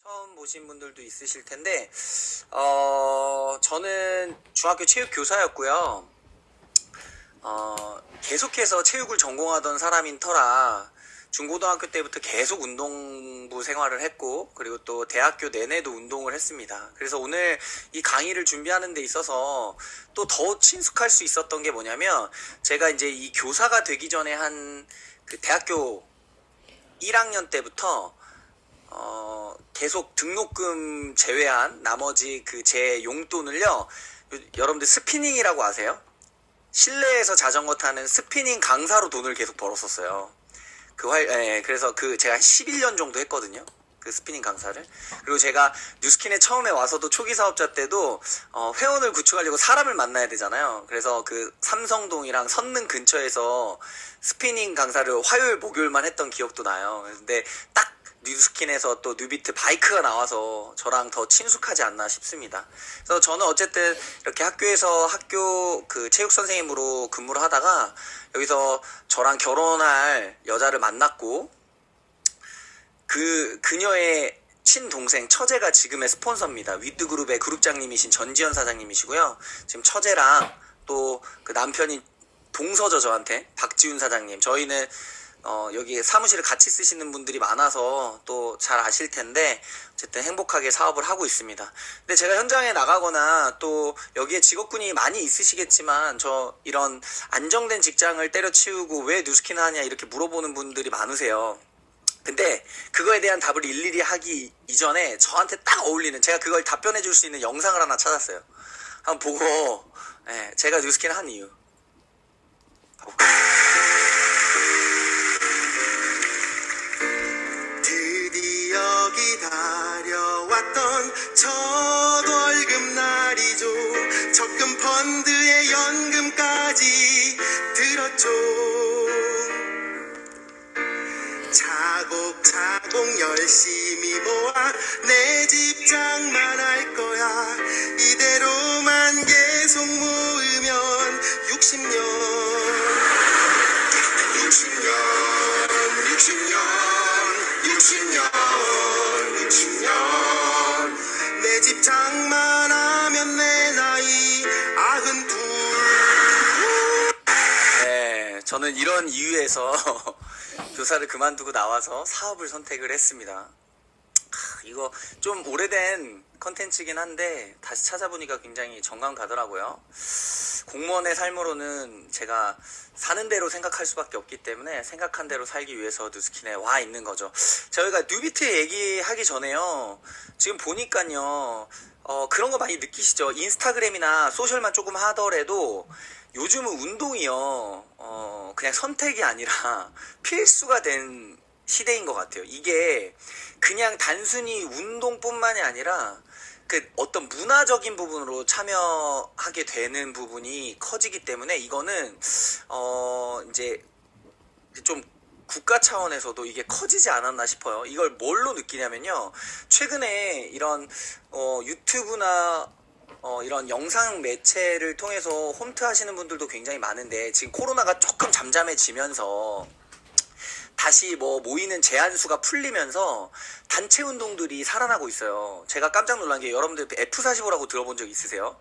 처음 보신 분들도 있으실 텐데, 저는 중학교 체육 교사였고요. 계속해서 체육을 전공하던 사람인 터라, 중고등학교 때부터 계속 운동부 생활을 했고, 그리고 또 대학교 내내도 운동을 했습니다. 그래서 오늘 이 강의를 준비하는 데 있어서 또 더 친숙할 수 있었던 게 뭐냐면, 제가 이제 이 교사가 되기 전에 한 그 대학교 1학년 때부터 계속 등록금 제외한 나머지 그 제 용돈을요, 여러분들 스피닝이라고 아세요? 실내에서 자전거 타는 스피닝 강사로 돈을 계속 벌었었어요. 그래서 제가 한 11년 정도 했거든요. 그 스피닝 강사를. 그리고 제가 뉴스킨에 처음에 와서도 초기 사업자 때도 회원을 구축하려고 사람을 만나야 되잖아요. 그래서 그 삼성동이랑 선릉 근처에서 스피닝 강사를 화요일 목요일만 했던 기억도 나요. 근데 딱 뉴스킨에서 또 뉴비트 바이크가 나와서 저랑 더 친숙하지 않나 싶습니다. 그래서 저는 어쨌든 이렇게 학교에서 그 체육 선생님으로 근무를 하다가 여기서 저랑 결혼할 여자를 만났고, 그녀의 친동생 처제가 지금의 스폰서입니다. 위드그룹의 그룹장님이신 전지현 사장님이시고요. 지금 처제랑 또 그 남편이 동서죠, 저한테 박지훈 사장님. 저희는 여기 사무실을 같이 쓰시는 분들이 많아서 또 잘 아실 텐데, 어쨌든 행복하게 사업을 하고 있습니다. 근데 제가 현장에 나가거나 또 여기에 직업군이 많이 있으시겠지만, 저 이런 안정된 직장을 때려치우고 왜 뉴스킨 하냐 이렇게 물어보는 분들이 많으세요. 근데 그거에 대한 답을 일일이 하기 이전에 저한테 딱 어울리는, 제가 그걸 답변해 줄 수 있는 영상을 하나 찾았어요. 한번 보고, 제가 뉴스킨 한 이유 드디어 기다려왔던 첫 월급 날이죠. 적금 펀드에 연금까지 들었죠. 차곡차곡 열심히 모아 내 집 장만할 거야. 이대로만 계속 모으면 60년 내 집 장만하면 내 나이 92. 네, 저는 이런 이유에서 교사를 그만두고 나와서 사업을 선택을 했습니다. 이거 좀 오래된 컨텐츠긴 한데 다시 찾아보니까 굉장히 정감 가더라고요. 공무원의 삶으로는 제가 사는 대로 생각할 수밖에 없기 때문에 생각한 대로 살기 위해서 뉴스킨에 와 있는 거죠. 저희가 뉴비트 얘기하기 전에요, 지금 보니까요, 그런 거 많이 느끼시죠? 인스타그램이나 소셜만 조금 하더라도 요즘은 운동이요, 그냥 선택이 아니라 필수가 된 시대인 것 같아요. 이게 그냥 단순히 운동뿐만이 아니라 그 어떤 문화적인 부분으로 참여하게 되는 부분이 커지기 때문에 이거는 이제 좀 국가 차원에서도 이게 커지지 않았나 싶어요. 이걸 뭘로 느끼냐면요, 최근에 이런 유튜브나 이런 영상 매체를 통해서 홈트 하시는 분들도 굉장히 많은데, 지금 코로나가 조금 잠잠해지면서 다시 모이는 제한수가 풀리면서 단체 운동들이 살아나고 있어요. 제가 깜짝 놀란 게, 여러분들 F45라고 들어본 적 있으세요?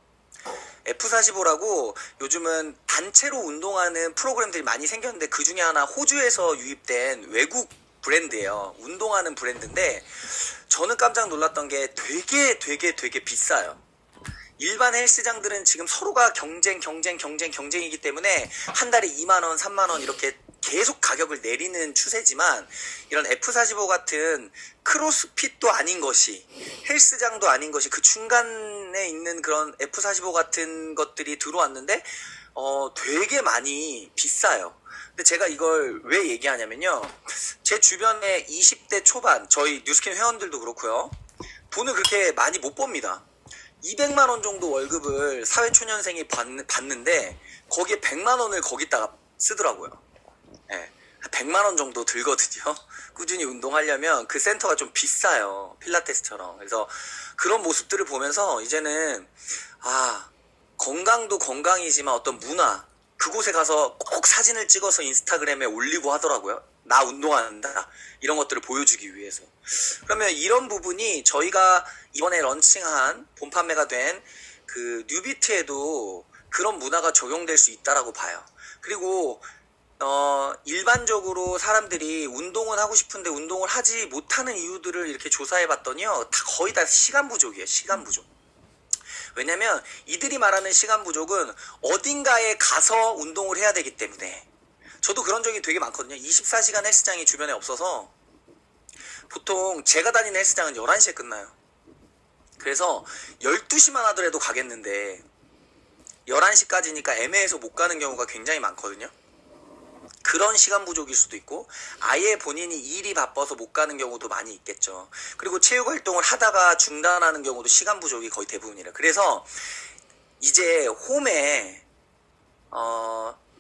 F45라고 요즘은 단체로 운동하는 프로그램들이 많이 생겼는데, 그 중에 하나 호주에서 유입된 외국 브랜드예요. 운동하는 브랜드인데, 저는 깜짝 놀랐던 게 되게 비싸요. 일반 헬스장들은 지금 서로가 경쟁이기 때문에 한 달에 2만원, 3만원 이렇게 계속 가격을 내리는 추세지만, 이런 F45 같은 크로스핏도 아닌 것이, 헬스장도 아닌 것이, 그 중간에 있는 그런 F45 같은 것들이 들어왔는데 되게 많이 비싸요. 근데 제가 이걸 왜 얘기하냐면요, 제 주변에 20대 초반 저희 뉴스킨 회원들도 그렇고요, 돈을 그렇게 많이 못 법니다. 200만원 정도 월급을 사회초년생이 받는데 거기에 100만원을 거기다가 쓰더라고요. 100만원 정도 들거든요. 꾸준히 운동하려면 그 센터가 좀 비싸요. 필라테스처럼. 그래서 그런 모습들을 보면서 이제는 건강도 건강이지만 어떤 문화, 그곳에 가서 꼭 사진을 찍어서 인스타그램에 올리고 하더라고요. 나 운동한다, 이런 것들을 보여주기 위해서. 그러면 이런 부분이 저희가 이번에 런칭한 본 판매가 된 그 뉴비트에도 그런 문화가 적용될 수 있다라고 봐요. 그리고 일반적으로 사람들이 운동은 하고 싶은데 운동을 하지 못하는 이유들을 이렇게 조사해 봤더니요, 거의 다 시간 부족이에요. 시간 부족. 왜냐면 이들이 말하는 시간 부족은 어딘가에 가서 운동을 해야 되기 때문에. 저도 그런 적이 되게 많거든요. 24시간 헬스장이 주변에 없어서 보통 제가 다니는 헬스장은 11시에 끝나요. 그래서 12시만 하더라도 가겠는데 11시까지니까 애매해서 못 가는 경우가 굉장히 많거든요. 그런 시간 부족일 수도 있고, 아예 본인이 일이 바빠서 못 가는 경우도 많이 있겠죠. 그리고 체육 활동을 하다가 중단하는 경우도 시간 부족이 거의 대부분이라. 그래서 이제 홈에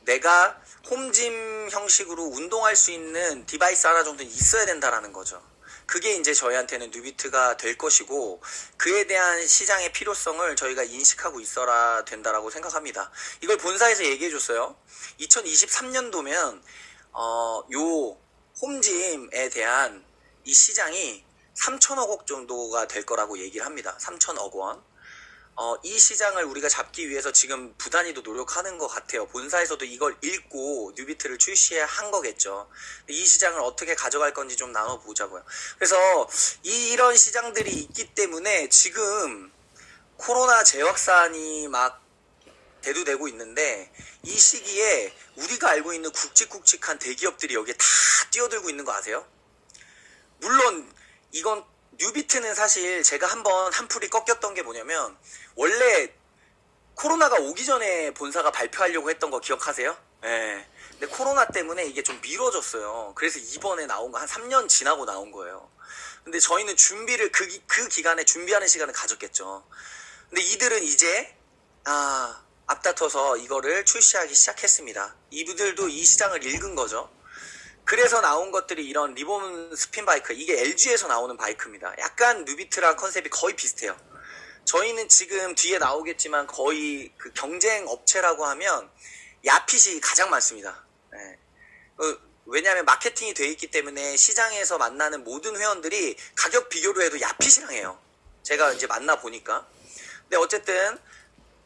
내가 홈짐 형식으로 운동할 수 있는 디바이스 하나 정도는 있어야 된다라는 거죠. 그게 이제 저희한테는 뉴비트가 될 것이고, 그에 대한 시장의 필요성을 저희가 인식하고 있어야 된다라고 생각합니다. 이걸 본사에서 얘기해 줬어요. 2023년도면 요 홈짐에 대한 이 시장이 3천억 원 정도가 될 거라고 얘기를 합니다. 3천억 원. 이 시장을 우리가 잡기 위해서 지금 부단히도 노력하는 것 같아요. 본사에서도 이걸 읽고 뉴비트를 출시한 거겠죠. 이 시장을 어떻게 가져갈 건지 좀 나눠보자고요. 그래서 이런 시장들이 있기 때문에 지금 코로나 재확산이 막 대두되고 있는데, 이 시기에 우리가 알고 있는 굵직굵직한 대기업들이 여기에 다 뛰어들고 있는 거 아세요? 물론 이건 뉴비트는 사실 제가 한번 한풀이 꺾였던 게 뭐냐면, 원래 코로나가 오기 전에 본사가 발표하려고 했던 거 기억하세요? 예. 근데 코로나 때문에 이게 좀 미뤄졌어요. 그래서 이번에 나온 거 한 3년 지나고 나온 거예요. 근데 저희는 준비를 그 기간에 준비하는 시간을 가졌겠죠. 근데 이들은 이제 앞다퉈서 이거를 출시하기 시작했습니다. 이분들도 이 시장을 읽은 거죠. 그래서 나온 것들이 이런 리본 스핀 바이크, 이게 LG에서 나오는 바이크입니다. 약간 뉴비트랑 컨셉이 거의 비슷해요. 저희는 지금 뒤에 나오겠지만 거의 그 경쟁 업체라고 하면 야핏이 가장 많습니다. 네. 왜냐하면 마케팅이 돼 있기 때문에 시장에서 만나는 모든 회원들이 가격 비교를 해도 야핏이랑 해요. 제가 이제 만나 보니까. 근데 어쨌든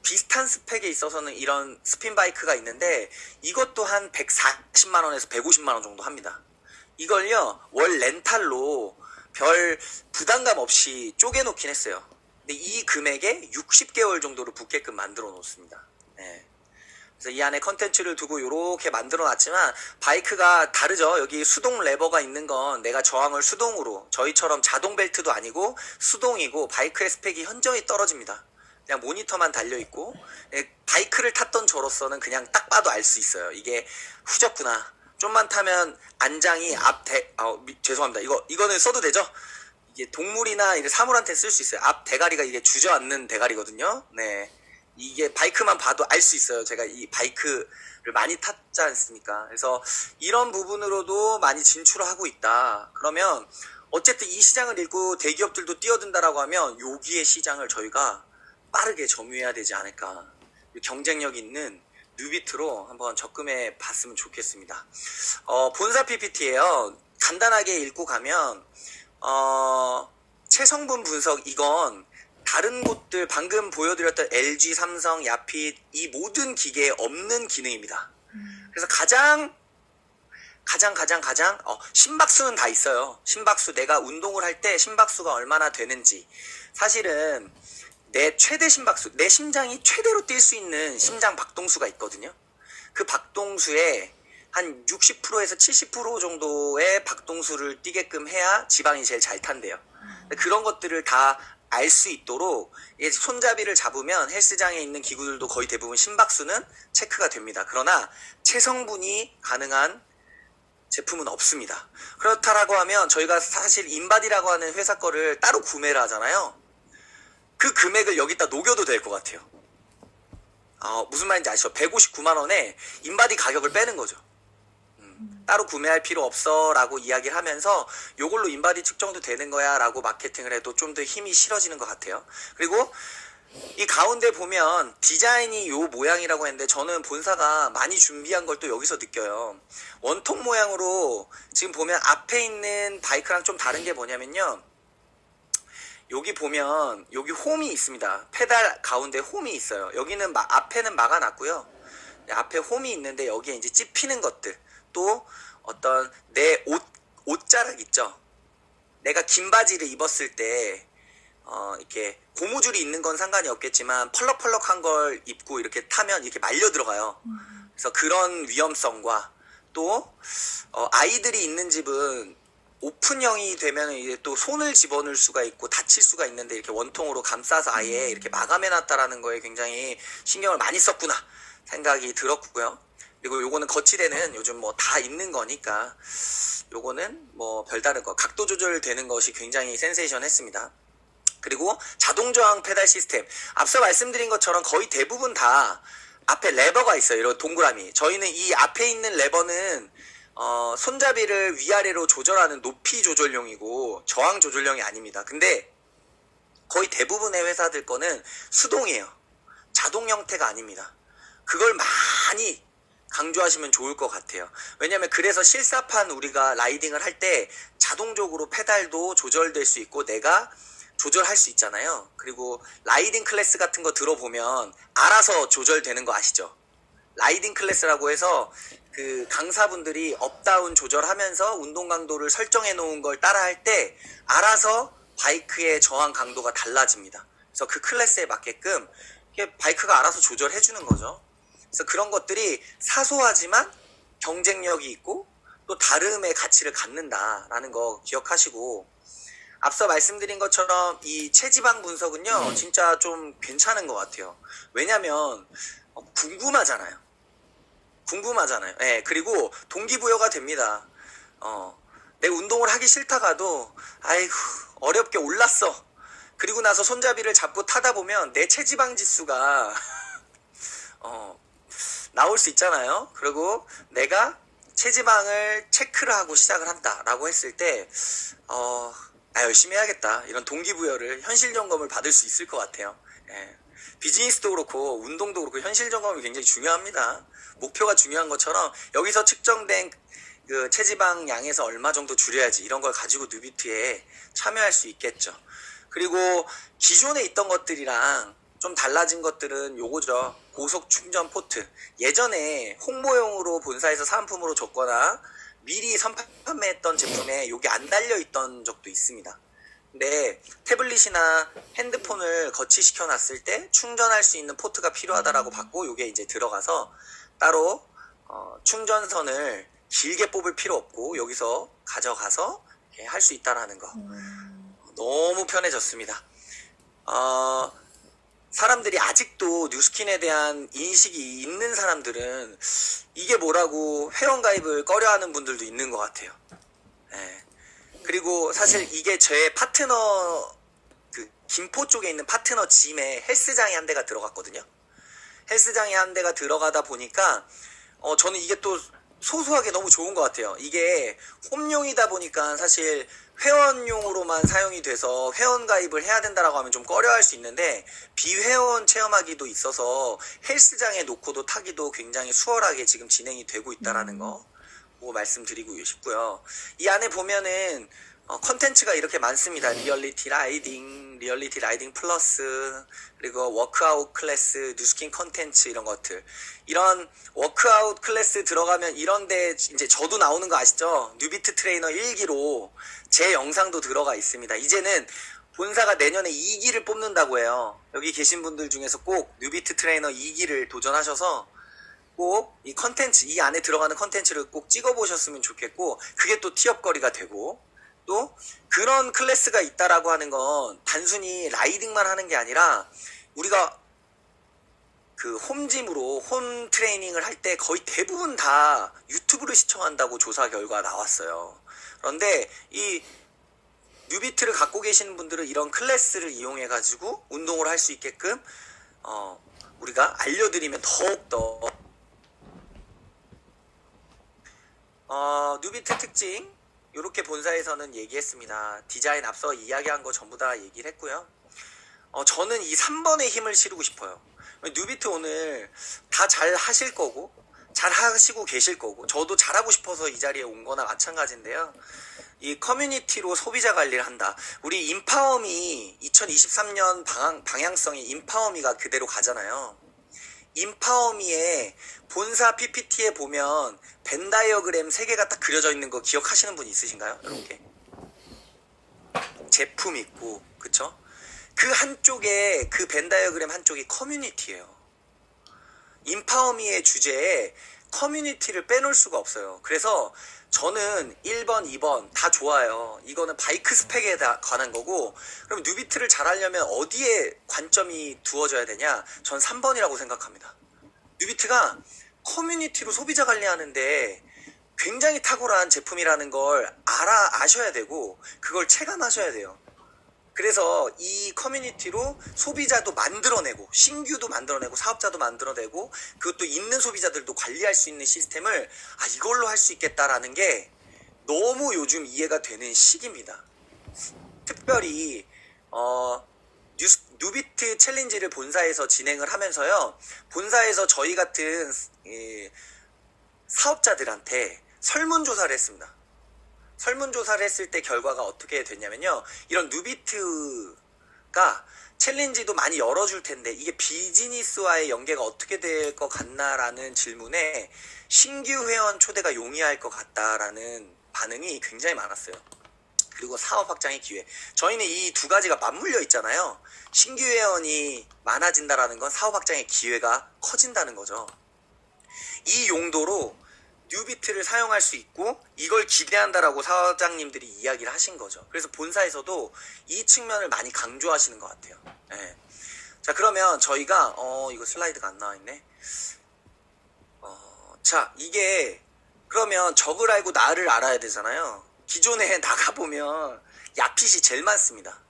비슷한 스펙에 있어서는 이런 스핀 바이크가 있는데, 이것도 한 140만 원에서 150만 원 정도 합니다. 이걸요, 월 렌탈로 별 부담감 없이 쪼개놓긴 했어요. 근데 이 금액에 60개월 정도로 붙게끔 만들어 놓습니다. 네. 그래서 이 안에 컨텐츠를 두고 이렇게 만들어 놨지만, 바이크가 다르죠. 여기 수동 레버가 있는 건 내가 저항을 수동으로, 저희처럼 자동 벨트도 아니고 수동이고, 바이크의 스펙이 현저히 떨어집니다. 그냥 모니터만 달려있고, 바이크를 탔던 저로서는 그냥 딱 봐도 알 수 있어요. 이게 후졌구나. 좀만 타면 안장이 죄송합니다. 이거는 써도 되죠? 이게 동물이나 사물한테 쓸 수 있어요. 앞 대가리가 이게 주저앉는 대가리거든요. 네. 이게 바이크만 봐도 알 수 있어요. 제가 이 바이크를 많이 탔지 않습니까? 그래서 이런 부분으로도 많이 진출을 하고 있다. 그러면 어쨌든 이 시장을 읽고 대기업들도 뛰어든다라고 하면 여기에 시장을 저희가 빠르게 점유해야 되지 않을까. 경쟁력 있는 뉴비트로 한번 접근해 봤으면 좋겠습니다. 본사 PPT예요. 간단하게 읽고 가면 체성분 분석, 이건 다른 곳들 방금 보여드렸던 LG, 삼성, 야핏 이 모든 기계에 없는 기능입니다. 그래서 가장 심박수는 다 있어요. 심박수, 내가 운동을 할 때 심박수가 얼마나 되는지. 사실은 내 최대 심박수, 내 심장이 최대로 뛸 수 있는 심장 박동수가 있거든요. 그 박동수에 한 60%에서 70% 정도의 박동수를 뛰게끔 해야 지방이 제일 잘 탄대요. 그런 것들을 다 알 수 있도록 손잡이를 잡으면 헬스장에 있는 기구들도 거의 대부분 심박수는 체크가 됩니다. 그러나 체성분이 가능한 제품은 없습니다. 그렇다라고 하면 저희가 사실 인바디라고 하는 회사 거를 따로 구매를 하잖아요. 그 금액을 여기다 녹여도 될 것 같아요. 무슨 말인지 아시죠? 159만 원에 인바디 가격을 빼는 거죠. 따로 구매할 필요 없어 라고 이야기를 하면서 요걸로 인바디 측정도 되는 거야 라고 마케팅을 해도 좀 더 힘이 실어지는 것 같아요. 그리고 이 가운데 보면 디자인이 요 모양이라고 했는데, 저는 본사가 많이 준비한 걸 또 여기서 느껴요. 원통 모양으로 지금 보면 앞에 있는 바이크랑 좀 다른 게 뭐냐면요, 여기 보면 여기 홈이 있습니다. 페달 가운데 홈이 있어요. 여기는 앞에는 막아놨고요. 앞에 홈이 있는데 여기에 이제 찝히는 것들, 또 어떤 내 옷자락 있죠. 내가 긴 바지를 입었을 때 이렇게 고무줄이 있는 건 상관이 없겠지만 펄럭펄럭한 걸 입고 이렇게 타면 이렇게 말려 들어가요. 그래서 그런 위험성과 또 아이들이 있는 집은 오픈형이 되면 이제 또 손을 집어넣을 수가 있고 다칠 수가 있는데 이렇게 원통으로 감싸서 아예 이렇게 마감해놨다라는 거에 굉장히 신경을 많이 썼구나 생각이 들었고요. 그리고 요거는 거치대는 요즘 뭐 다 있는 거니까 요거는 뭐 별다른 거, 각도 조절되는 것이 굉장히 센세이션했습니다. 그리고 자동 저항 페달 시스템, 앞서 말씀드린 것처럼 거의 대부분 다 앞에 레버가 있어요. 이런 동그라미. 저희는 이 앞에 있는 레버는 손잡이를 위아래로 조절하는 높이 조절용이고 저항 조절용이 아닙니다. 근데 거의 대부분의 회사들 거는 수동이에요. 자동 형태가 아닙니다. 그걸 많이 강조하시면 좋을 것 같아요. 왜냐면 그래서 실사판 우리가 라이딩을 할 때 자동적으로 페달도 조절될 수 있고 내가 조절할 수 있잖아요. 그리고 라이딩 클래스 같은 거 들어보면 알아서 조절되는 거 아시죠? 라이딩 클래스라고 해서 그 강사분들이 업다운 조절하면서 운동 강도를 설정해 놓은 걸 따라 할 때 알아서 바이크의 저항 강도가 달라집니다. 그래서 그 클래스에 맞게끔 바이크가 알아서 조절해 주는 거죠. 그래서 그런 것들이 사소하지만 경쟁력이 있고 또 다름의 가치를 갖는다라는 거 기억하시고, 앞서 말씀드린 것처럼 이 체지방 분석은요 진짜 좀 괜찮은 것 같아요. 왜냐면 궁금하잖아요. 예, 그리고 동기부여가 됩니다. 내 운동을 하기 싫다가도 아이고 어렵게 올랐어. 그리고 나서 손잡이를 잡고 타다 보면 내 체지방 지수가 나올 수 있잖아요. 그리고 내가 체지방을 체크를 하고 시작을 한다라고 했을 때 나 열심히 해야겠다 이런 동기부여를, 현실 점검을 받을 수 있을 것 같아요. 예. 비즈니스도 그렇고 운동도 그렇고 현실 점검이 굉장히 중요합니다. 목표가 중요한 것처럼 여기서 측정된 그 체지방 양에서 얼마 정도 줄여야지 이런 걸 가지고 뉴비트에 참여할 수 있겠죠. 그리고 기존에 있던 것들이랑 좀 달라진 것들은 요거죠. 고속 충전 포트. 예전에 홍보용으로 본사에서 사은품으로 줬거나 미리 선판매했던 제품에 요게 안 달려있던 적도 있습니다. 근데 태블릿이나 핸드폰을 거치시켜 놨을 때 충전할 수 있는 포트가 필요하다라고 받고 요게 이제 들어가서 따로 충전선을 길게 뽑을 필요 없고 여기서 가져가서 할 수 있다라는 거. 너무 편해졌습니다. 사람들이 아직도 뉴스킨에 대한 인식이 있는 사람들은 이게 뭐라고 회원가입을 꺼려하는 분들도 있는 것 같아요. 네. 그리고 사실 이게 제 파트너 그 김포 쪽에 있는 파트너 짐에 헬스장에 한 대가 들어갔거든요. 헬스장에 한 대가 들어가다 보니까 저는 이게 또 소소하게 너무 좋은 것 같아요. 이게 홈용이다 보니까 사실 회원용으로만 사용이 돼서 회원 가입을 해야 된다라고 하면 좀 꺼려할 수 있는데 비회원 체험하기도 있어서 헬스장에 놓고도 타기도 굉장히 수월하게 지금 진행이 되고 있다라는 거 말씀드리고 싶고요. 이 안에 보면은 컨텐츠가 이렇게 많습니다. 리얼리티 라이딩 플러스, 그리고 워크아웃 클래스, 뉴스킨 컨텐츠 이런 것들. 이런 워크아웃 클래스 들어가면 이런데 이제 저도 나오는 거 아시죠? 뉴비트 트레이너 1기로 제 영상도 들어가 있습니다. 이제는 본사가 내년에 2기를 뽑는다고 해요. 여기 계신 분들 중에서 꼭 뉴비트 트레이너 2기를 도전하셔서 꼭 이 컨텐츠, 이 안에 들어가는 컨텐츠를 꼭 찍어보셨으면 좋겠고, 그게 또 티업거리가 되고, 또 그런 클래스가 있다라고 하는 건 단순히 라이딩만 하는 게 아니라 우리가 그 홈짐으로 홈 트레이닝을 할 때 거의 대부분 다 유튜브를 시청한다고 조사 결과 나왔어요. 그런데 이 뉴비트를 갖고 계시는 분들은 이런 클래스를 이용해 가지고 운동을 할 수 있게끔 우리가 알려드리면 더욱더 뉴비트 특징 이렇게 본사에서는 얘기했습니다. 디자인 앞서 이야기한 거 전부 다 얘기를 했고요. 저는 이 3번에 힘을 실으고 싶어요. 뉴비트 오늘 다 잘 하실 거고 잘 하시고 계실 거고, 저도 잘하고 싶어서 이 자리에 온 거나 마찬가지인데요. 이 커뮤니티로 소비자 관리를 한다. 우리 인파워미 2023년 방향성이 인파워미가 그대로 가잖아요. 인파워미의 본사 PPT에 보면 벤 다이어그램 3개가 딱 그려져 있는 거 기억하시는 분 있으신가요? 이렇게 제품 있고, 그쵸? 그 한쪽에, 그 벤 다이어그램 한쪽이 커뮤니티예요. 인파워미의 주제에 커뮤니티를 빼놓을 수가 없어요. 그래서 저는 1번, 2번 다 좋아요. 이거는 바이크 스펙에 관한 거고, 그럼 뉴비트를 잘하려면 어디에 관점이 두어져야 되냐? 전 3번이라고 생각합니다. 뉴비트가 커뮤니티로 소비자 관리하는데 굉장히 탁월한 제품이라는 걸 아셔야 되고, 그걸 체감하셔야 돼요. 그래서 이 커뮤니티로 소비자도 만들어내고, 신규도 만들어내고, 사업자도 만들어내고, 그것도 있는 소비자들도 관리할 수 있는 시스템을 이걸로 할 수 있겠다라는 게 너무 요즘 이해가 되는 시기입니다. 특별히 뉴비트 챌린지를 본사에서 진행을 하면서요, 본사에서 저희 같은 사업자들한테 설문조사를 했습니다. 설문조사를 했을 때 결과가 어떻게 됐냐면요, 이런 뉴비트가 챌린지도 많이 열어줄 텐데 이게 비즈니스와의 연계가 어떻게 될 것 같나라는 질문에 신규 회원 초대가 용이할 것 같다라는 반응이 굉장히 많았어요. 그리고 사업 확장의 기회. 저희는 이 두 가지가 맞물려 있잖아요. 신규 회원이 많아진다라는 건 사업 확장의 기회가 커진다는 거죠. 이 용도로 뉴비트를 사용할 수 있고, 이걸 기대한다라고 사장님들이 이야기를 하신 거죠. 그래서 본사에서도 이 측면을 많이 강조하시는 것 같아요. 네. 자, 그러면 저희가 이거 슬라이드가 안 나와 있네. 자, 이게 그러면 적을 알고 나를 알아야 되잖아요. 기존에 나가보면 야핏이 제일 많습니다.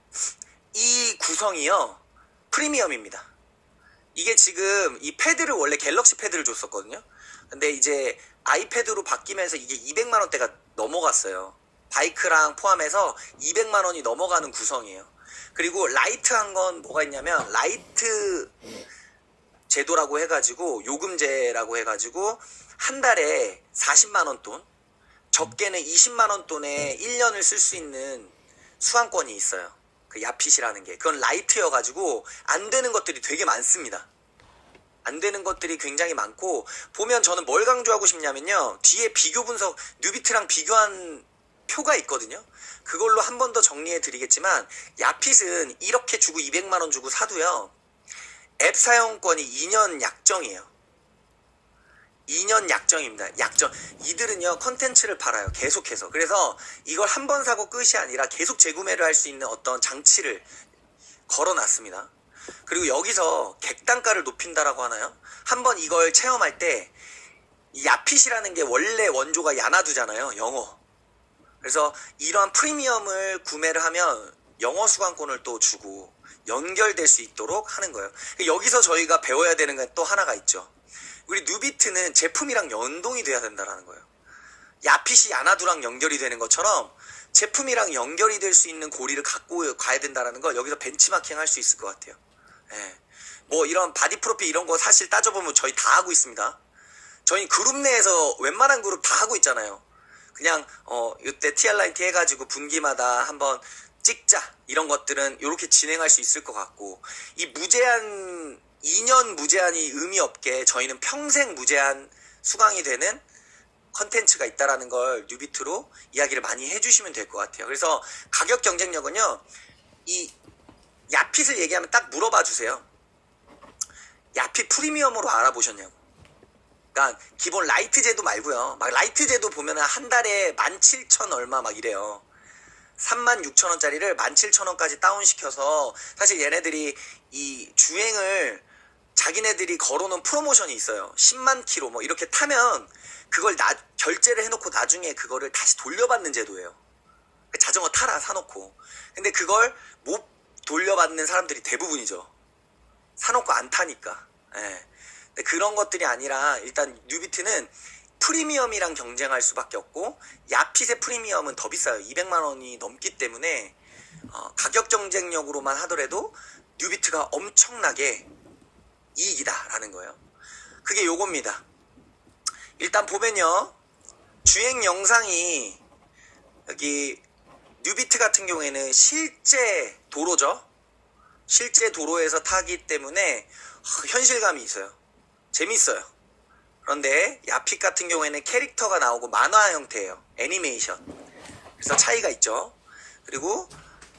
이 구성이요, 프리미엄입니다. 이게 지금 이 패드를 원래 갤럭시 패드를 줬었거든요. 근데 이제 아이패드로 바뀌면서 이게 200만원대가 넘어갔어요. 바이크랑 포함해서 200만원이 넘어가는 구성이에요. 그리고 라이트한 건 뭐가 있냐면, 라이트 제도라고 해가지고, 요금제라고 해가지고 한 달에 40만원 돈, 적게는 20만원 돈에 1년을 쓸 수 있는 수강권이 있어요. 그 야핏이라는 게. 그건 라이트여가지고 안 되는 것들이 되게 많습니다. 안 되는 것들이 굉장히 많고, 보면 저는 뭘 강조하고 싶냐면요, 뒤에 비교 분석, 뉴비트랑 비교한 표가 있거든요. 그걸로 한 번 더 정리해 드리겠지만, 야핏은 이렇게 주고 200만원 주고 사도요, 앱 사용권이 2년 약정이에요. 2년 약정입니다. 약정. 이들은요, 컨텐츠를 팔아요. 계속해서. 그래서 이걸 한 번 사고 끝이 아니라 계속 재구매를 할 수 있는 어떤 장치를 걸어놨습니다. 그리고 여기서 객단가를 높인다라고 하나요? 한번 이걸 체험할 때, 이 야핏이라는 게 원래 원조가 야나두잖아요. 영어. 그래서 이러한 프리미엄을 구매를 하면 영어 수강권을 또 주고 연결될 수 있도록 하는 거예요. 여기서 저희가 배워야 되는 건 또 하나가 있죠. 우리 뉴비트는 제품이랑 연동이 돼야 된다라는 거예요. 야핏이 야나두랑 연결이 되는 것처럼 제품이랑 연결이 될 수 있는 고리를 갖고 가야 된다라는 걸 여기서 벤치마킹 할 수 있을 것 같아요. 예. 뭐 이런 바디 프로필 이런 거 사실 따져보면 저희 다 하고 있습니다. 저희 그룹 내에서 웬만한 그룹 다 하고 있잖아요. 그냥 이때 TR라이트 해가지고 분기마다 한번 찍자, 이런 것들은 이렇게 진행할 수 있을 것 같고, 이 무제한 2년 무제한이 의미 없게 저희는 평생 무제한 수강이 되는 컨텐츠가 있다라는 걸 뉴비트로 이야기를 많이 해주시면 될 것 같아요. 그래서 가격 경쟁력은요, 이 야핏을 얘기하면 딱 물어봐 주세요. 야핏 프리미엄으로 알아보셨냐고. 그러니까 기본 라이트 제도 말고요. 막 라이트 제도 보면은 한 달에 17,000 얼마 막 이래요. 36,000원짜리를 17,000원까지 다운시켜서, 사실 얘네들이 이 주행을 자기네들이 걸어놓은 프로모션이 있어요. 10만 킬로 뭐 이렇게 타면 그걸 결제를 해놓고 나중에 그거를 다시 돌려받는 제도예요. 자전거 타라 사놓고. 근데 그걸 못 돌려받는 사람들이 대부분이죠. 사놓고 안 타니까. 예. 근데 그런 것들이 아니라 일단 뉴비트는 프리미엄이랑 경쟁할 수밖에 없고, 야핏의 프리미엄은 더 비싸요. 200만원이 넘기 때문에 가격 경쟁력으로만 하더라도 뉴비트가 엄청나게 이익이다 라는 거예요. 그게 요겁니다. 일단 보면요, 주행 영상이 여기 뉴비트 같은 경우에는 실제 도로죠. 실제 도로에서 타기 때문에 현실감이 있어요. 재밌어요. 그런데 야핏 같은 경우에는 캐릭터가 나오고 만화 형태예요. 애니메이션. 그래서 차이가 있죠. 그리고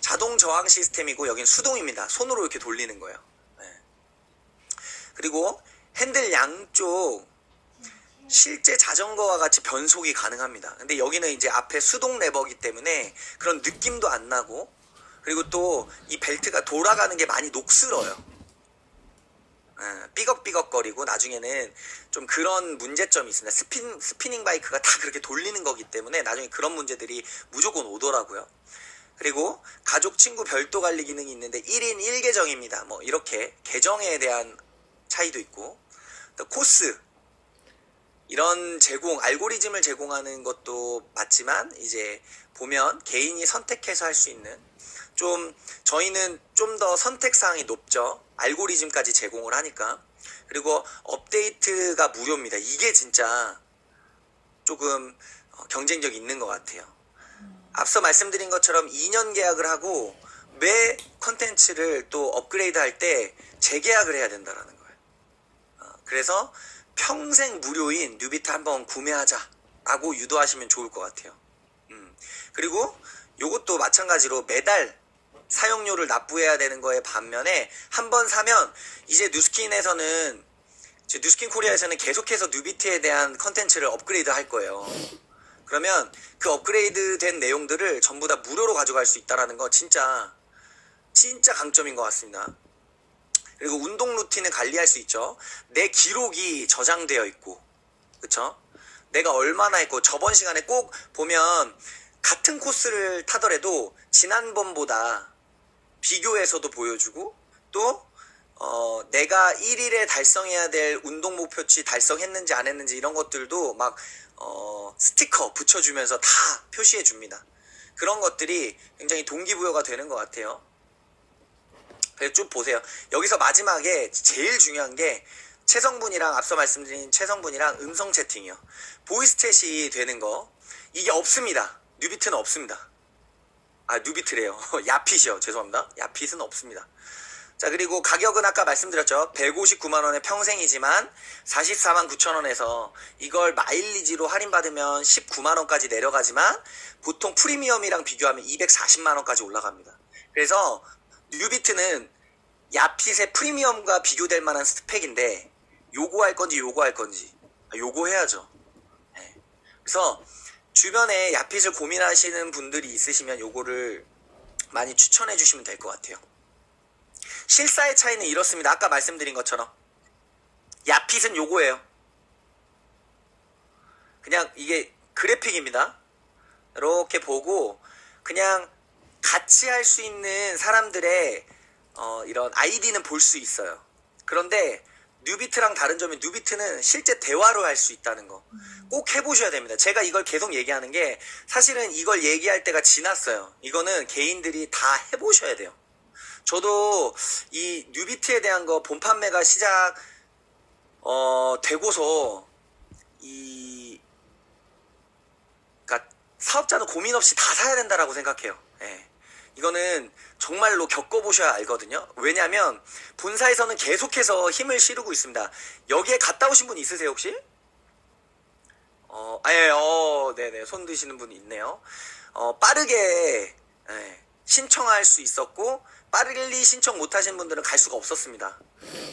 자동 저항 시스템이고 여긴 수동입니다. 손으로 이렇게 돌리는 거예요. 네. 그리고 핸들 양쪽 실제 자전거와 같이 변속이 가능합니다. 근데 여기는 이제 앞에 수동 레버기 때문에 그런 느낌도 안 나고, 그리고 또 이 벨트가 돌아가는 게 많이 녹슬어요. 삐걱삐걱거리고 나중에는 좀 그런 문제점이 있습니다. 스피닝 바이크가 다 그렇게 돌리는 거기 때문에 나중에 그런 문제들이 무조건 오더라고요. 그리고 가족, 친구 별도 관리 기능이 있는데 1인 1계정입니다. 뭐 이렇게 계정에 대한 차이도 있고, 또 코스 이런 알고리즘을 제공하는 것도 맞지만 이제 보면 개인이 선택해서 할 수 있는, 좀 저희는 좀 더 선택사항이 높죠. 알고리즘까지 제공을 하니까. 그리고 업데이트가 무료입니다. 이게 진짜 조금 경쟁력이 있는 것 같아요. 앞서 말씀드린 것처럼 2년 계약을 하고 매 컨텐츠를 또 업그레이드 할 때 재계약을 해야 된다라는 거예요. 그래서 평생 무료인 뉴비트 한번 구매하자라고 유도하시면 좋을 것 같아요. 그리고 요것도 마찬가지로 매달 사용료를 납부해야 되는 거에 반면에 한번 사면 이제 뉴스킨에서는, 뉴스킨 코리아에서는 계속해서 뉴비트에 대한 컨텐츠를 업그레이드 할 거예요. 그러면 그 업그레이드 된 내용들을 전부 다 무료로 가져갈 수 있다라는 거 진짜 강점인 것 같습니다. 그리고 운동 루틴을 관리할 수 있죠. 내 기록이 저장되어 있고, 그쵸? 내가 얼마나 했고, 저번 시간에 꼭 보면 같은 코스를 타더라도 지난번보다 비교해서도 보여주고, 또 내가 1일에 달성해야 될 운동 목표치 달성했는지 안 했는지 이런 것들도 막 스티커 붙여주면서 다 표시해 줍니다. 그런 것들이 굉장히 동기부여가 되는 것 같아요. 그래서 쭉 보세요. 여기서 마지막에 제일 중요한 게 최성분이랑, 앞서 말씀드린 최성분이랑 음성 채팅이요. 보이스 챗이 되는 거, 이게 없습니다. 뉴비트는 없습니다. 뉴비트래요. 야핏이요. 죄송합니다. 야핏은 없습니다. 자, 그리고 가격은 아까 말씀드렸죠. 159만원에 평생이지만 44만 9천원에서 이걸 마일리지로 할인받으면 19만원까지 내려가지만 보통 프리미엄이랑 비교하면 240만원까지 올라갑니다. 그래서 뉴비트는 야핏의 프리미엄과 비교될 만한 스펙인데 요거 할 건지 요거 할 건지, 요거 해야죠. 네. 그래서 주변에 야핏을 고민하시는 분들이 있으시면 요거를 많이 추천해 주시면 될 것 같아요. 실사의 차이는 이렇습니다. 아까 말씀드린 것처럼 야핏은 요거예요. 그냥 이게 그래픽입니다. 이렇게 보고 그냥 같이 할 수 있는 사람들의 이런 아이디는 볼 수 있어요. 그런데 뉴비트랑 다른 점이, 뉴비트는 실제 대화로 할 수 있다는 거 꼭 해보셔야 됩니다. 제가 이걸 계속 얘기하는 게 사실은 이걸 얘기할 때가 지났어요. 이거는 개인들이 다 해보셔야 돼요. 저도 이 뉴비트에 대한 거 본 판매가 시작 되고서 그러니까 사업자는 고민 없이 다 사야 된다라고 생각해요. 예. 이거는 정말로 겪어보셔야 알거든요. 왜냐면 본사에서는 계속해서 힘을 실으고 있습니다. 여기에 갔다 오신 분 있으세요 혹시? 네네, 손 드시는 분이 있네요. 빠르게 신청할 수 있었고 빠르게 신청 못하신 분들은 갈 수가 없었습니다.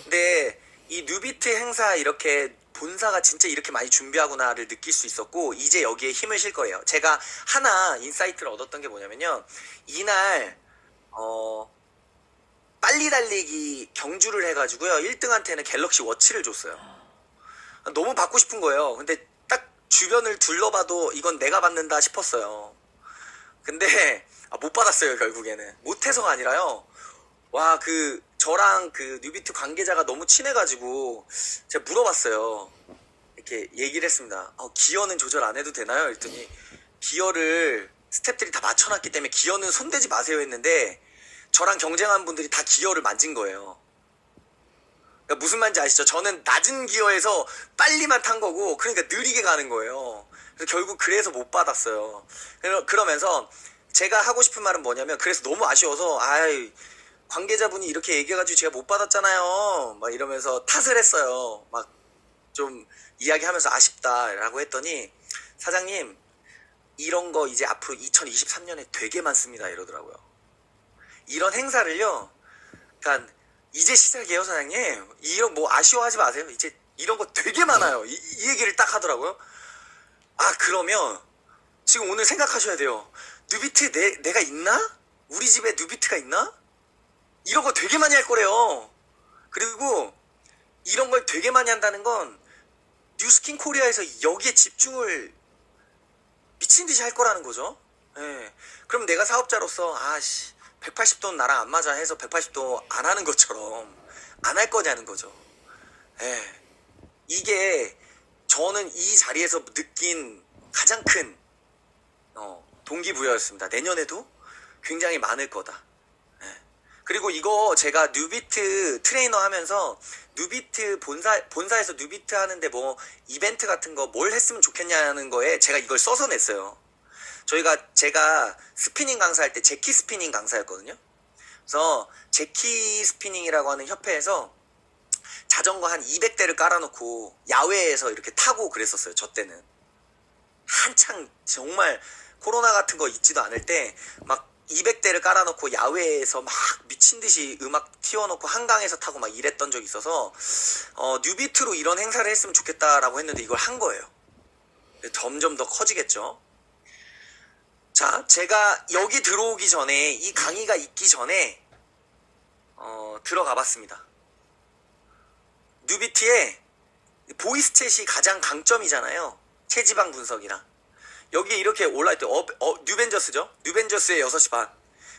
근데 이 뉴비트 행사 이렇게 본사가 진짜 이렇게 많이 준비하구나를 느낄 수 있었고, 이제 여기에 힘을 실 거예요. 제가 하나 인사이트를 얻었던 게 뭐냐면요, 이날 빨리 달리기 경주를 해가지고요 1등한테는 갤럭시 워치를 줬어요. 너무 받고 싶은 거예요. 근데 딱 주변을 둘러봐도 이건 내가 받는다 싶었어요. 근데 못 받았어요. 결국에는 못해서가 아니라요, 와, 저랑 그 뉴비트 관계자가 너무 친해가지고 제가 물어봤어요. 이렇게 얘기를 했습니다. 기어는 조절 안 해도 되나요? 그랬더니 기어를 스태프들이 다 맞춰놨기 때문에 기어는 손대지 마세요 했는데 저랑 경쟁한 분들이 다 기어를 만진 거예요. 그러니까 무슨 말인지 아시죠? 저는 낮은 기어에서 빨리만 탄 거고, 그러니까 느리게 가는 거예요. 그래서 결국 그래서 못 받았어요. 그러면서 제가 하고 싶은 말은 뭐냐면, 그래서 너무 아쉬워서, 아이, 관계자분이 이렇게 얘기해가지고 제가 못 받았잖아요. 막 이러면서 탓을 했어요. 막 좀 이야기하면서 아쉽다라고 했더니, 사장님, 이런 거 이제 앞으로 2023년에 되게 많습니다. 이러더라고요. 이런 행사를요, 그러니까 이제 시작이에요, 사장님. 이런 뭐 아쉬워하지 마세요. 이제 이런 거 되게 많아요. 이 얘기를 딱 하더라고요. 아, 그러면 지금 오늘 생각하셔야 돼요. 누비트 내가 있나? 우리 집에 누비트가 있나? 이런 거 되게 많이 할 거래요. 그리고 이런 걸 되게 많이 한다는 건 뉴스킨 코리아에서 여기에 집중을 미친 듯이 할 거라는 거죠. 예. 그럼 내가 사업자로서 180도 나랑 안 맞아 해서 180도 안 하는 것처럼 안 할 거냐는 거죠. 예. 이게 저는 이 자리에서 느낀 가장 큰 동기부여였습니다. 내년에도 굉장히 많을 거다. 예. 그리고 이거 제가 뉴비트 트레이너 하면서 뉴비트 본사에서 뉴비트 하는데 뭐 이벤트 같은 거 뭘 했으면 좋겠냐는 거에 제가 이걸 써서 냈어요. 제가 스피닝 강사할 때 제키 스피닝 강사였거든요. 그래서 제키 스피닝이라고 하는 협회에서 자전거 한 200대를 깔아놓고 야외에서 이렇게 타고 그랬었어요. 저 때는 한창 정말 코로나 같은 거 있지도 않을 때 막 200대를 깔아놓고 야외에서 막 미친듯이 음악 튀어놓고 한강에서 타고 막 이랬던 적이 있어서 뉴비트로 이런 행사를 했으면 좋겠다라고 했는데 이걸 한 거예요. 점점 더 커지겠죠. 자, 제가 여기 들어오기 전에, 이 강의가 있기 전에 들어가 봤습니다. 뉴비트의 보이스 챗이 가장 강점이잖아요. 체지방 분석이랑. 여기에 이렇게 올라있대. 뉴벤저스죠? 뉴벤저스의 6시 반.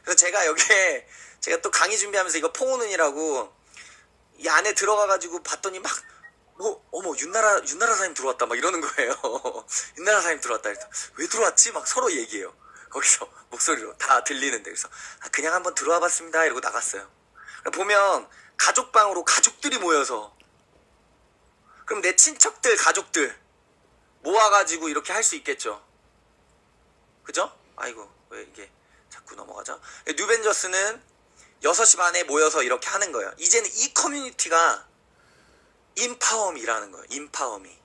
그래서 제가 여기에, 제가 또 강의 준비하면서 이거 포우는이라고 이 안에 들어가가지고 봤더니 막, 어머, 윤나라 사장님 들어왔다. 막 이러는 거예요. 윤나라 사장님 들어왔다. 그래서 왜 들어왔지? 막 서로 얘기해요. 거기서 목소리로 다 들리는데. 그래서 그냥 한번 들어와 봤습니다. 이러고 나갔어요. 보면 가족방으로 가족들이 모여서, 그럼 내 친척들, 가족들 모아가지고 이렇게 할 수 있겠죠. 그죠? 아이고, 왜 이게 자꾸 넘어가죠? 뉴벤저스는 6시 반에 모여서 이렇게 하는 거예요. 이제는 이 커뮤니티가 인파워미라는 거예요. 인파워미.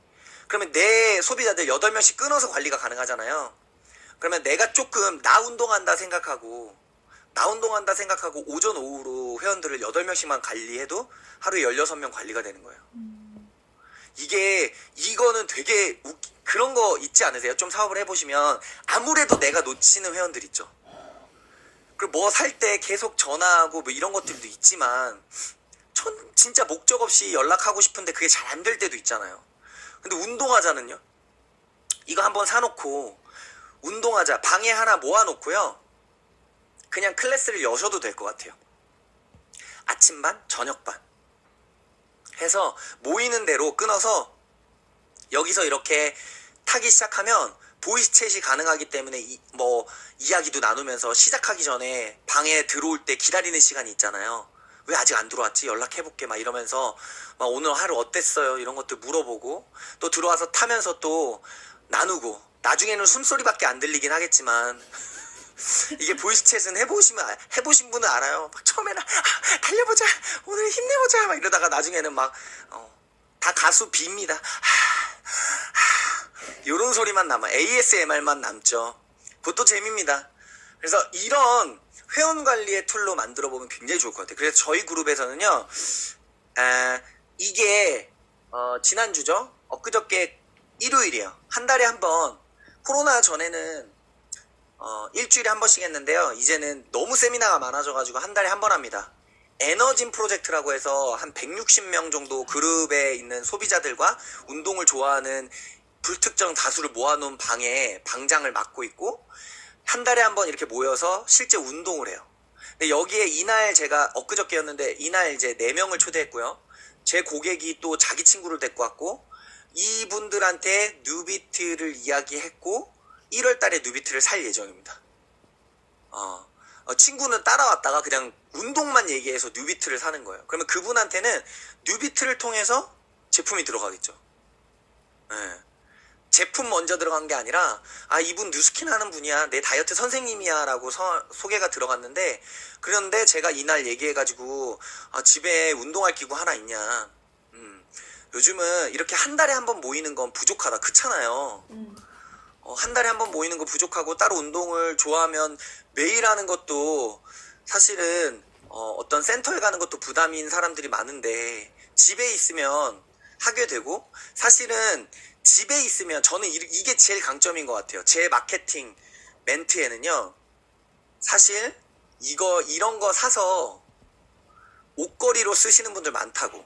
그러면 내 소비자들 8명씩 끊어서 관리가 가능하잖아요. 그러면 내가 조금 나 운동한다 생각하고 오전 오후로 회원들을 8명씩만 관리해도 하루에 16명 관리가 되는 거예요. 이거는 되게 그런 거 있지 않으세요? 좀 사업을 해보시면 아무래도 내가 놓치는 회원들 있죠. 그리고 뭐 살 때 계속 전화하고 뭐 이런 것들도 있지만 진짜 목적 없이 연락하고 싶은데 그게 잘 안 될 때도 있잖아요. 근데 운동화자는요? 이거 한번 사놓고 운동화자 방에 하나 모아놓고요. 그냥 클래스를 여셔도 될 것 같아요. 아침반, 저녁반 해서 모이는 대로 끊어서 여기서 이렇게 타기 시작하면 보이스 챗이 가능하기 때문에 이야기도 나누면서 시작하기 전에 방에 들어올 때 기다리는 시간이 있잖아요. 왜 아직 안 들어왔지? 연락해볼게 막 이러면서 막 오늘 하루 어땠어요? 이런 것들 물어보고 또 들어와서 타면서 또 나누고 나중에는 숨소리밖에 안 들리긴 하겠지만 이게 보이스 챗은 해보신 분은 알아요. 막 처음에는 달려보자 오늘 힘내보자 막 이러다가 나중에는 막 다 가수 빕니다. 요런 소리만 남아. ASMR만 남죠. 그것도 재미입니다. 그래서 이런 회원 관리의 툴로 만들어 보면 굉장히 좋을 것 같아요. 그래서 저희 그룹에서는요, 이게 지난주죠. 엊그저께 일요일이에요. 한 달에 한 번. 코로나 전에는 일주일에 한 번씩 했는데요. 이제는 너무 세미나가 많아져가지고 한 달에 한 번 합니다. 에너진 프로젝트라고 해서 한 160명 정도 그룹에 있는 소비자들과 운동을 좋아하는 불특정 다수를 모아놓은 방에 방장을 맡고 있고, 한 달에 한 번 이렇게 모여서 실제 운동을 해요. 근데 여기에 이날 제가 엊그저께였는데 이날 이제 4명을 초대했고요. 제 고객이 또 자기 친구를 데리고 왔고, 이분들한테 뉴비트를 이야기했고 1월 달에 뉴비트를 살 예정입니다. 친구는 따라왔다가 그냥 운동만 얘기해서 뉴비트를 사는 거예요. 그러면 그분한테는 뉴비트를 통해서 제품이 들어가겠죠. 예. 제품 먼저 들어간 게 아니라 아 이분 뉴스킨 하는 분이야 내 다이어트 선생님이야 라고 소개가 들어갔는데 그런데 제가 이날 얘기해가지고 아, 집에 운동할 기구 하나 있냐 요즘은 이렇게 한 달에 한 번 모이는 건 부족하다 그렇잖아요. 한 달에 한 번 모이는 거 부족하고 따로 운동을 좋아하면 매일 하는 것도 사실은 어떤 센터에 가는 것도 부담인 사람들이 많은데 집에 있으면 하게 되고 사실은 집에 있으면 저는 이게 제일 강점인 것 같아요. 제 마케팅 멘트에는요. 사실 이런 거 사서 옷걸이로 쓰시는 분들 많다고.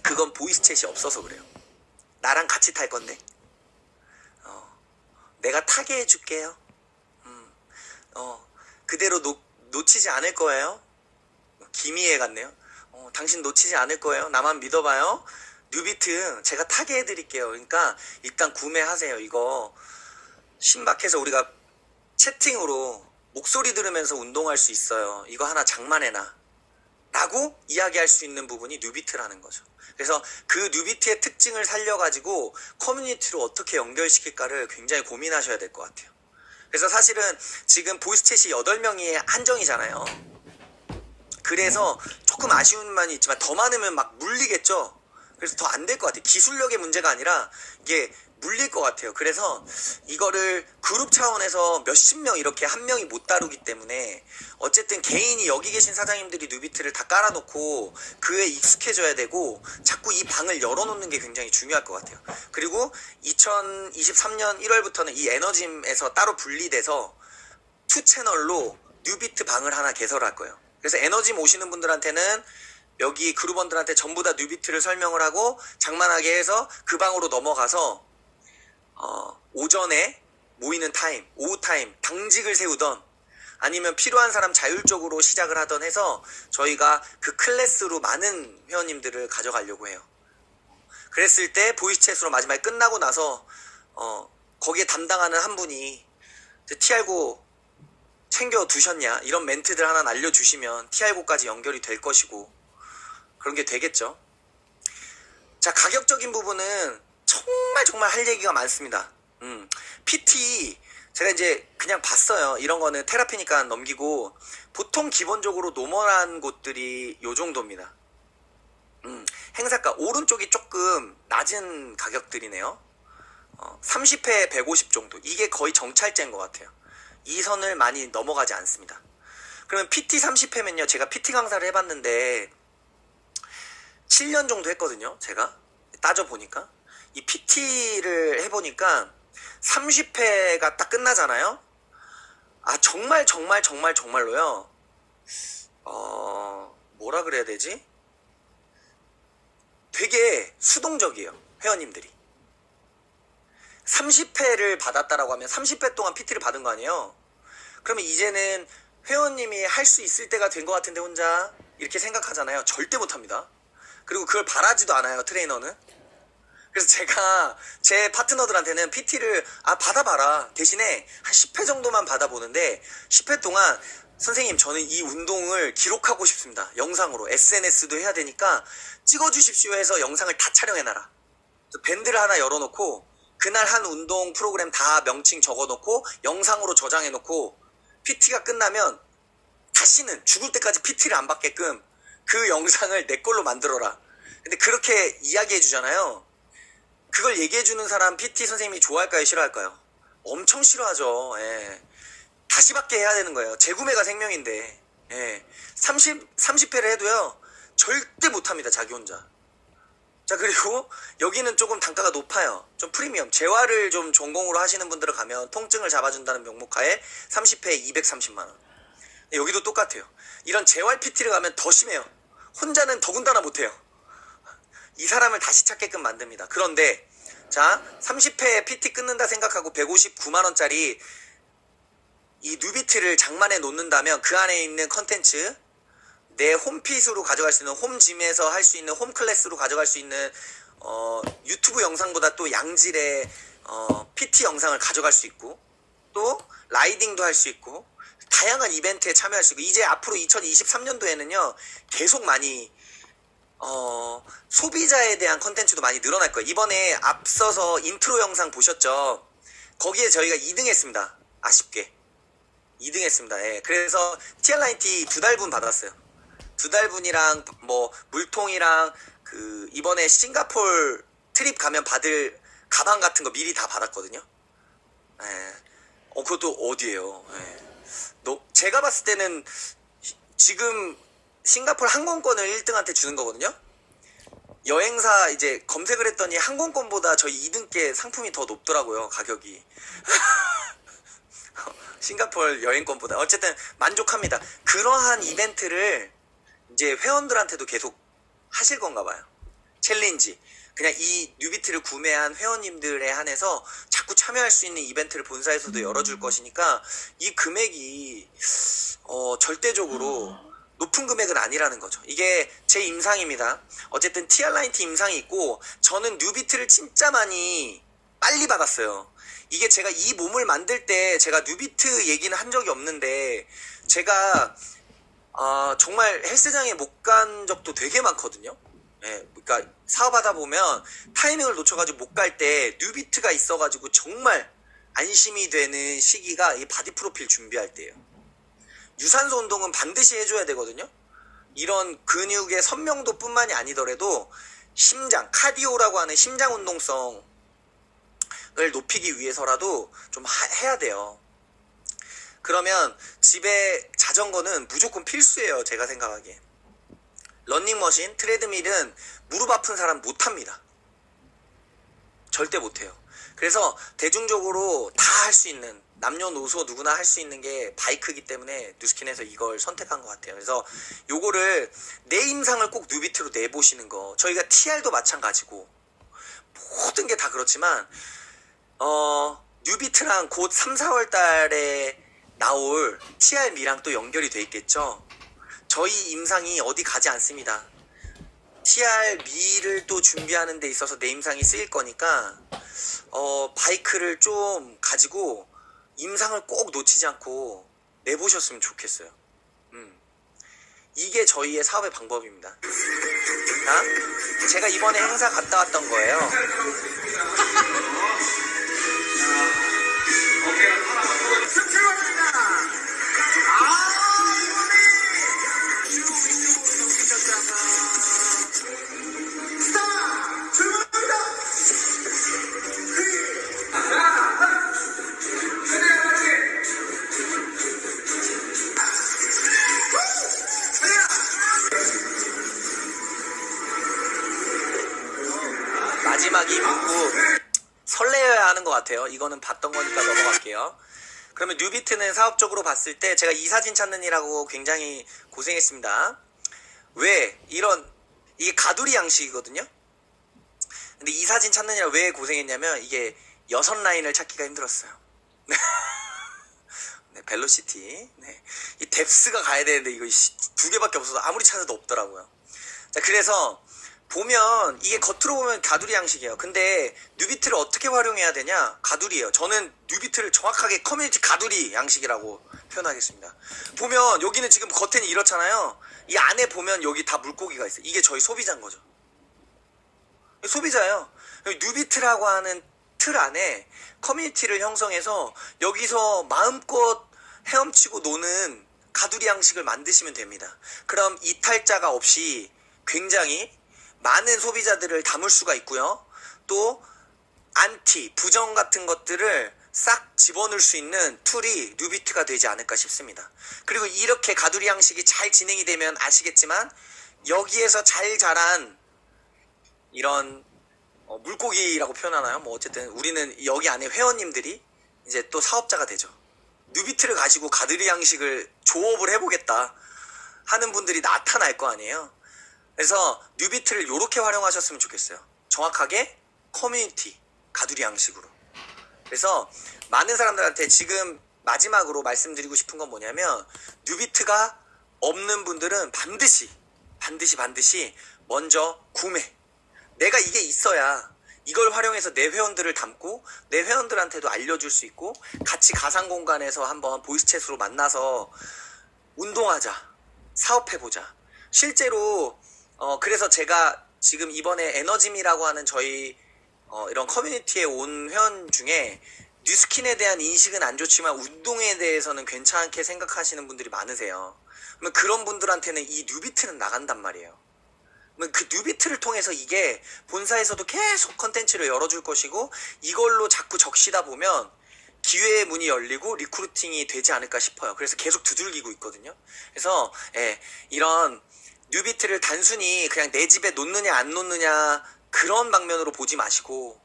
그건 보이스 챗이 없어서 그래요. 나랑 같이 탈 건데. 내가 타게 해줄게요. 그대로 놓치지 않을 거예요. 기미애 같네요. 당신 놓치지 않을 거예요. 나만 믿어봐요. 뉴비트 제가 타게 해드릴게요. 그러니까 일단 구매하세요. 이거 신박해서 우리가 채팅으로 목소리 들으면서 운동할 수 있어요. 이거 하나 장만해놔 라고 이야기할 수 있는 부분이 뉴비트라는 거죠. 그래서 그 뉴비트의 특징을 살려가지고 커뮤니티로 어떻게 연결시킬까를 굉장히 고민하셔야 될 것 같아요. 그래서 사실은 지금 보이스챗이 8명이 한정이잖아요. 그래서 조금 아쉬운 면이 있지만 더 많으면 막 물리겠죠. 그래서 더 안 될 것 같아요. 기술력의 문제가 아니라 이게 물릴 것 같아요. 그래서 이거를 그룹 차원에서 몇십 명 이렇게 한 명이 못 다루기 때문에 어쨌든 개인이 여기 계신 사장님들이 뉴비트를 다 깔아놓고 그에 익숙해져야 되고 자꾸 이 방을 열어놓는 게 굉장히 중요할 것 같아요. 그리고 2023년 1월부터는 이 에너짐에서 따로 분리돼서 2채널로 뉴비트 방을 하나 개설할 거예요. 그래서 에너짐 오시는 분들한테는 여기 그룹원들한테 전부 다 뉴비트를 설명을 하고 장만하게 해서 그 방으로 넘어가서 오전에 모이는 타임, 오후 타임, 당직을 세우던 아니면 필요한 사람 자율적으로 시작을 하던 해서 저희가 그 클래스로 많은 회원님들을 가져가려고 해요. 그랬을 때 보이스챗으로 마지막에 끝나고 나서 거기에 담당하는 한 분이 TR고 챙겨 두셨냐 이런 멘트들 하나 알려주시면 TR고까지 연결이 될 것이고 그런 게 되겠죠. 자, 가격적인 부분은 정말 할 얘기가 많습니다. PT 제가 이제 그냥 봤어요. 이런 거는 테라피니까 넘기고 보통 기본적으로 노멀한 곳들이 요 정도입니다. 행사가 오른쪽이 조금 낮은 가격들이네요. 30회 150 정도. 이게 거의 정찰제인 것 같아요. 이 선을 많이 넘어가지 않습니다. 그러면 PT 30회면요. 제가 PT 강사를 해봤는데 7년 정도 했거든요. 제가 따져보니까 이 PT를 해보니까 30회가 딱 끝나잖아요. 아 정말로요. 뭐라 그래야 되지? 되게 수동적이에요. 회원님들이 30회를 받았다라고 하면 30회 동안 PT를 받은 거 아니에요. 그러면 이제는 회원님이 할 수 있을 때가 된 것 같은데 혼자 이렇게 생각하잖아요. 절대 못합니다. 그리고 그걸 바라지도 않아요. 트레이너는. 그래서 제가 제 파트너들한테는 PT를 받아봐라. 대신에 한 10회 정도만 받아보는데 10회 동안 선생님 저는 이 운동을 기록하고 싶습니다. 영상으로 SNS도 해야 되니까 찍어주십시오 해서 영상을 다 촬영해놔라. 밴드를 하나 열어놓고 그날 한 운동 프로그램 다 명칭 적어놓고 영상으로 저장해놓고 PT가 끝나면 다시는 죽을 때까지 PT를 안 받게끔 그 영상을 내 걸로 만들어라. 근데 그렇게 이야기해 주잖아요. 그걸 얘기해 주는 사람 PT 선생님이 좋아할까요? 싫어할까요? 엄청 싫어하죠. 예. 다시 받게 해야 되는 거예요. 재구매가 생명인데. 예. 30회를 해도요. 절대 못합니다. 자기 혼자. 자, 그리고 여기는 조금 단가가 높아요. 좀 프리미엄. 재활을 좀 전공으로 하시는 분들을 가면 통증을 잡아준다는 명목하에 30회에 230만원. 여기도 똑같아요. 이런 재활 PT를 가면 더 심해요. 혼자는 더군다나 못해요. 이 사람을 다시 찾게끔 만듭니다. 그런데 자 30회 PT 끊는다 생각하고 159만원짜리 이 뉴비트를 장만해 놓는다면 그 안에 있는 컨텐츠 내 홈핏으로 가져갈 수 있는 홈짐에서 할 수 있는 홈클래스로 가져갈 수 있는 유튜브 영상보다 또 양질의 PT 영상을 가져갈 수 있고 또 라이딩도 할 수 있고 다양한 이벤트에 참여할 수 있고, 이제 앞으로 2023년도에는요 계속 많이 소비자에 대한 컨텐츠도 많이 늘어날 거예요. 이번에 앞서서 인트로 영상 보셨죠? 거기에 저희가 2등 했습니다. 아쉽게 2등 했습니다. 예. 그래서 TR9T 2달분 받았어요. 2달분이랑 뭐 물통이랑 그 이번에 싱가폴 트립 가면 받을 가방 같은 거 미리 다 받았거든요. 예. 그것도 어디예요? 예. 제가 봤을 때는 지금 싱가폴 항공권을 1등한테 주는 거거든요. 여행사 이제 검색을 했더니 항공권보다 저희 2등께 상품이 더 높더라고요, 가격이. 싱가폴 여행권보다. 어쨌든 만족합니다. 그러한 이벤트를 이제 회원들한테도 계속 하실 건가 봐요. 챌린지. 그냥 이 뉴비트를 구매한 회원님들에 한해서 자꾸 참여할 수 있는 이벤트를 본사에서도 열어줄 것이니까 이 금액이 절대적으로 높은 금액은 아니라는 거죠. 이게 제 임상입니다. 어쨌든 TR9T 임상이 있고, 저는 뉴비트를 진짜 많이 빨리 받았어요. 이게 제가 이 몸을 만들 때 제가 뉴비트 얘기는 한 적이 없는데, 제가 정말 헬스장에 못 간 적도 되게 많거든요. 예, 그러니까 사업하다 보면 타이밍을 놓쳐가지고 못 갈 때 뉴비트가 있어가지고 정말 안심이 되는 시기가 이 바디 프로필 준비할 때예요. 유산소 운동은 반드시 해줘야 되거든요. 이런 근육의 선명도 뿐만이 아니더라도 심장, 카디오라고 하는 심장 운동성을 높이기 위해서라도 좀 해야 돼요. 그러면 집에 자전거는 무조건 필수예요, 제가 생각하기에. 러닝머신, 트레드밀은 무릎 아픈 사람 못합니다. 절대 못해요. 그래서 대중적으로 다 할 수 있는, 남녀노소 누구나 할 수 있는 게 바이크이기 때문에 뉴스킨에서 이걸 선택한 것 같아요. 그래서 요거를 내 임상을 꼭 뉴비트로 내보시는 거. 저희가 TR도 마찬가지고 모든 게 다 그렇지만 뉴비트랑 곧 3, 4월 달에 나올 TR미랑 또 연결이 돼 있겠죠. 저희 임상이 어디 가지 않습니다. TR미를 또 준비하는 데 있어서 내 임상이 쓰일 거니까 바이크를 좀 가지고 임상을 꼭 놓치지 않고 내보셨으면 좋겠어요. 이게 저희의 사업의 방법입니다. 제가 이번에 행사 갔다 왔던 거예요. 마지막이 묻고 설레어야 하는 것 같아요. 이거는 봤던 거니까 넘어갈게요. 그러면 뉴비트는 사업적으로 봤을 때 제가 이 사진 찾느니라고 굉장히 고생했습니다. 왜? 이게 가두리 양식이거든요. 근데 이 사진 찾느니라 왜 고생했냐면 이게 6라인을 찾기가 힘들었어요. 네, 벨로시티. 네. 이 뎁스가 가야 되는데 이거 2개밖에 없어서 아무리 찾아도 없더라고요. 자, 그래서 보면 이게 겉으로 보면 가두리 양식이에요. 근데 뉴비트를 어떻게 활용해야 되냐? 가두리예요. 저는 뉴비트를 정확하게 커뮤니티 가두리 양식이라고 표현하겠습니다. 보면 여기는 지금 겉에는 이렇잖아요. 이 안에 보면 여기 다 물고기가 있어요. 이게 저희 소비자인 거죠. 소비자예요. 뉴비트라고 하는 틀 안에 커뮤니티를 형성해서 여기서 마음껏 헤엄치고 노는 가두리 양식을 만드시면 됩니다. 그럼 이탈자가 없이 굉장히 많은 소비자들을 담을 수가 있고요. 또 부정 같은 것들을 싹 집어넣을 수 있는 툴이 뉴비트가 되지 않을까 싶습니다. 그리고 이렇게 가두리 양식이 잘 진행이 되면 아시겠지만 여기에서 잘 자란 이런 물고기라고 표현하나요? 뭐 어쨌든 우리는 여기 안에 회원님들이 이제 또 사업자가 되죠. 뉴비트를 가지고 가두리 양식을 조업을 해보겠다 하는 분들이 나타날 거 아니에요. 그래서 뉴비트를 이렇게 활용하셨으면 좋겠어요. 정확하게 커뮤니티 가두리 양식으로. 그래서 많은 사람들한테 지금 마지막으로 말씀드리고 싶은 건 뭐냐면 뉴비트가 없는 분들은 반드시 먼저 구매. 내가 이게 있어야 이걸 활용해서 내 회원들을 담고 내 회원들한테도 알려줄 수 있고 같이 가상 공간에서 한번 보이스챗으로 만나서 운동하자, 사업해보자. 실제로 그래서 제가 지금 이번에 에너짐이라고 하는 저희 이런 커뮤니티에 온 회원 중에 뉴스킨에 대한 인식은 안 좋지만 운동에 대해서는 괜찮게 생각하시는 분들이 많으세요. 그러면 그런 분들한테는 이 뉴비트는 나간단 말이에요. 그러면 그 뉴비트를 통해서 이게 본사에서도 계속 컨텐츠를 열어줄 것이고 이걸로 자꾸 적시다 보면 기회의 문이 열리고 리크루팅이 되지 않을까 싶어요. 그래서 계속 두들기고 있거든요. 그래서 이런 뉴비트를 단순히 그냥 내 집에 놓느냐 안 놓느냐 그런 방면으로 보지 마시고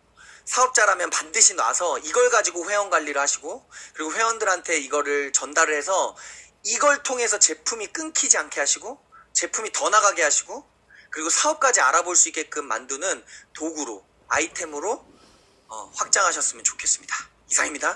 사업자라면 반드시 놔서 이걸 가지고 회원 관리를 하시고 그리고 회원들한테 이거를 전달을 해서 이걸 통해서 제품이 끊기지 않게 하시고 제품이 더 나가게 하시고 그리고 사업까지 알아볼 수 있게끔 만드는 도구로 아이템으로 확장하셨으면 좋겠습니다. 이상입니다.